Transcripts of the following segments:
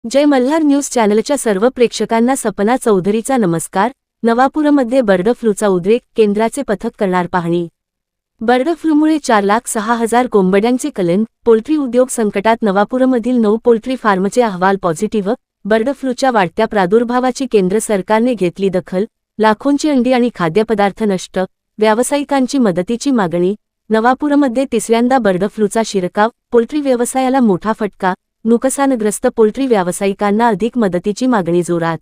जय Malhar news चॅनलच्या सर्व प्रेक्षकांना सपना चौधरीचा नमस्कार। नवापूरमध्ये बर्ड फ्लूचा उद्रेक, केंद्राचे पथक करणार पाहणी। बर्ड फ्लूमुळे 4,06,000 कोंबड्यांचे कलन, पोल्ट्री उद्योग संकटात। नवापूरमधील 9 पोल्ट्री फार्मचे अहवाल पॉझिटिव्ह। बर्ड फ्लूच्या वाढत्या प्रादुर्भावाची केंद्र सरकारने घेतली दखल, लाखोंची अंडी आणि खाद्यपदार्थ नष्ट, व्यावसायिकांची मदतीची मागणी। नवापूरमध्ये तिसऱ्यांदा बर्ड फ्लूचा शिरकाव, पोल्ट्री व्यवसायाला मोठा फटका, नुकसानग्रस्त पोल्ट्री व्यावसायिकांना अधिक मदतीची मागणी जोरात।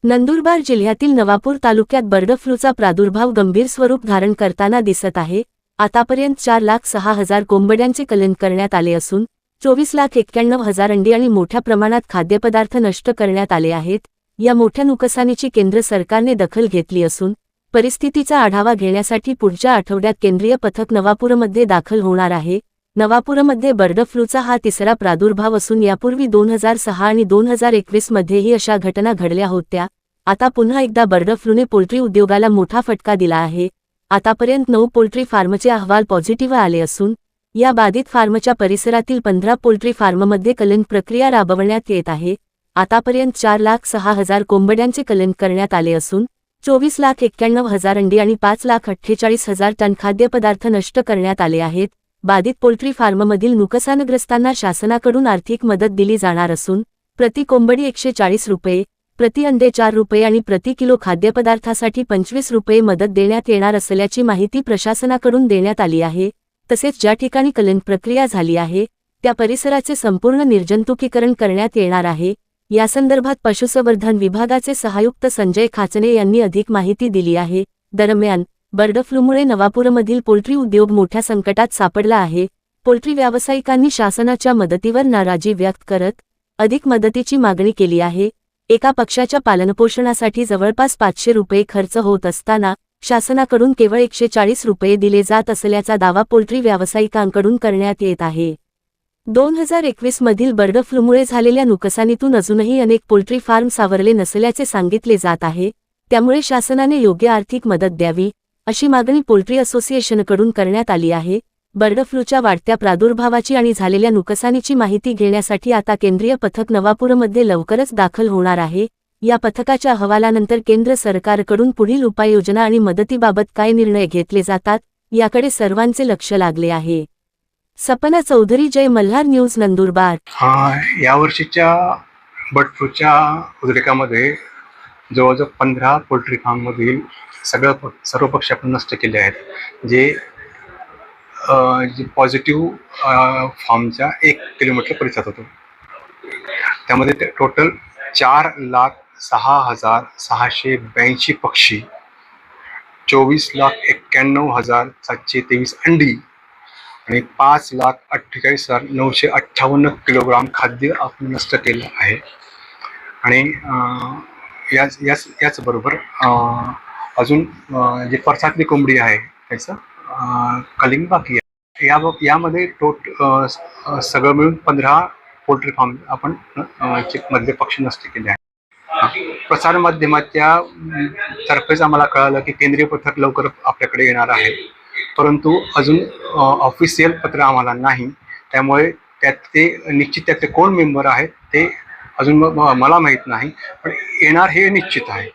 नंदुरबार जिल्ह्यातील नवापूर तालुक्यात बर्ड फ्लूचा प्रादुर्भाव गंभीर स्वरूप धारण करताना दिसत आहे। आतापर्यंत 4,06,000 कोंबड्यांचे कलन करण्यात आले असून 24,91,000 अंडी आणि मोठ्या प्रमाणात खाद्यपदार्थ नष्ट करण्यात आले आहेत। या मोठ्या नुकसानीची केंद्र सरकारने दखल घेतली असून परिस्थितीचा आढावा घेण्यासाठी पुढच्या आठवड्यात केंद्रीय पथक नवापूरमध्ये दाखल होणार आहे। नवापूरमध्ये बर्ड फ्लूचा हा तिसरा प्रादुर्भाव असून यापूर्वी 2006 आणि 2021 मध्येही अशा घटना घडल्या होत्या। आता पुन्हा एकदा बर्ड फ्लूने पोल्ट्री उद्योगाला मोठा फटका दिला आहे। आतापर्यंत 9 पोल्ट्री फार्मचे अहवाल पॉझिटिव्ह आले असून या बाधित फार्मच्या परिसरातील 15 पोल्ट्री फार्ममध्ये कलन प्रक्रिया राबवण्यात येत आहे। आतापर्यंत 4,06,000 कोंबड्यांचे कलन करण्यात आले असून 24,91,000 अंडी आणि 5,48,000 टन खाद्यपदार्थ नष्ट करण्यात आले आहेत। बाधित पोल्ट्री फार्ममधील नुकसानग्रस्तांना शासनाकडून आर्थिक मदत दिली जाणार असून प्रति कोंबडी 140 रुपये, प्रति अंडे 4 रुपये आणि प्रति किलो खाद्यपदार्थासाठी 25 रुपये मदत देण्यात येणार असल्याची माहिती प्रशासनाकडून देण्यात आली आहे। तसेच ज्या ठिकाणी कलन प्रक्रिया झाली आहे त्या परिसराचे संपूर्ण निर्जंतुकीकरण करण्यात येणार आहे। यासंदर्भात पशुसंवर्धन विभागाचे सहायुक्त संजय खाचने यांनी अधिक माहिती दिली आहे। दरम्यान बर्ड फ्लूमुळे नवापूरमधील पोल्ट्री उद्योग मोठ्या संकटात सापडला आहे। पोल्ट्री व्यावसायिकांनी शासनाच्या मदतीवर नाराजी व्यक्त करत अधिक मदतीची मागणी केली आहे। एका पक्षाच्या पालनपोषणासाठी जवळपास 500 रुपये खर्च होत असताना शासनाकडून केवळ 140 रुपये दिले जात असल्याचा दावा पोल्ट्री व्यावसायिकांकडून करण्यात येत आहे। 2021 मधील बर्ड फ्लूमुळे झालेल्या नुकसानीतून अजूनही अनेक पोल्ट्री फार्म सावरले नसल्याचे सांगितले जात आहे। त्यामुळे शासनाने योग्य आर्थिक मदत द्यावी अशी मागणी पोल्ट्री असोसिएशनकडून करण्यात आली आहे। बर्ड फ्लूच्या वाढत्या प्रादुर्भावाची आणि झालेल्या नुकसानीची माहिती घेण्यासाठी आता केंद्रीय पथक नवापूरमध्ये लवकरच दाखल होणार आहे। या पथकाच्या अहवालानंतर केंद्र सरकारकडून पुढील उपाययोजना आणि मदतीबाबत काय निर्णय घेतले जातात याकडे सर्वांचे लक्ष लागले आहे। सपना चौधरी, जय मल्हार न्यूज, नंदुरबार। यावर्षीच्या बर्ड फ्लूच्या उद्रेकामध्ये जवळजवळ 15 पोल्ट्री फार्ममधील सर्व पक्षी आपण नष्ट केले आहेत। जे पॉझिटिव्ह फार्मच्या 1 किलोमीटर परिसरात होतो। त्यामध्ये टोटल 4,06,682 पक्षी, 24,91,723 अंडी आणि 5,48,958 किलोग्राम खाद्य आपण नष्ट केलं आहे। आणि याचबरोबर अजून जे परसातली कोंबडी आहे त्याचं कलिंग बाकी आहे। यामध्ये सगळं मिळून 15 पोल्ट्री फार्म आपण मधले पक्षी नष्ट केले आहेत। प्रसार माध्यमाच्या तर्फेच आम्हाला कळालं की केंद्रीय पथक लवकर आपल्याकडे येणार आहे, परंतु अजून ऑफिशियल पत्र आम्हाला नाही। त्यामुळे त्यातले कोण मेंबर आहेत ते अजून मला माहीत नाही, पण येणार हे निश्चित आहे।